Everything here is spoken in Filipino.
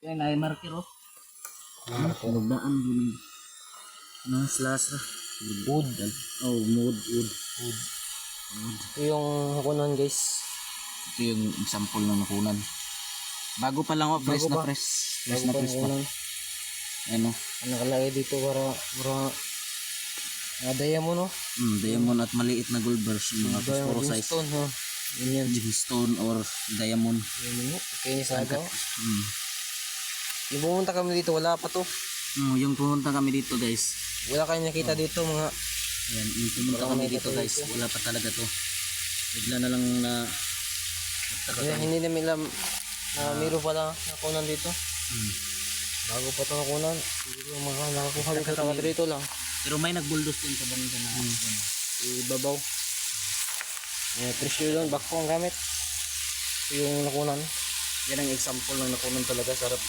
Yan ay marker oh. Pagdaan gini. Na slash ra. Wood. Oh, wood. Ito yung hakunan guys. Ito yung example ng nakunan. Bago pa lang oh, fresh Bago na pa. fresh. Fresh Bago na pa fresh pa. hakunan. Ano? Ang nakalagay dito para diamond no? Diamond at maliit na gold bars yung mga phosphorus size. Stone ha. Yun yan. Gemstone or diamond. Yun yun. Okay ni sa agaw. Mm. Yung pumunta kami dito wala pa to. Yung pumunta kami dito guys. Wala kayong nakita dito mga. Ayan, yung pumunta Wala kami kami dito dito guys. dito. Wala pa talaga to. Bigla na lang na Hindi namin alam na meron pala hakunan dito. Bago pa ito hakunan. Siguro mga nakakuha dito talaga dito lang. Pero may nagbuldos din sa bangka na. Ibabaw. Presyo lang, bako ang gamit. Ito yung nakunan. Yan ang example ng nakunan talaga. Sarap.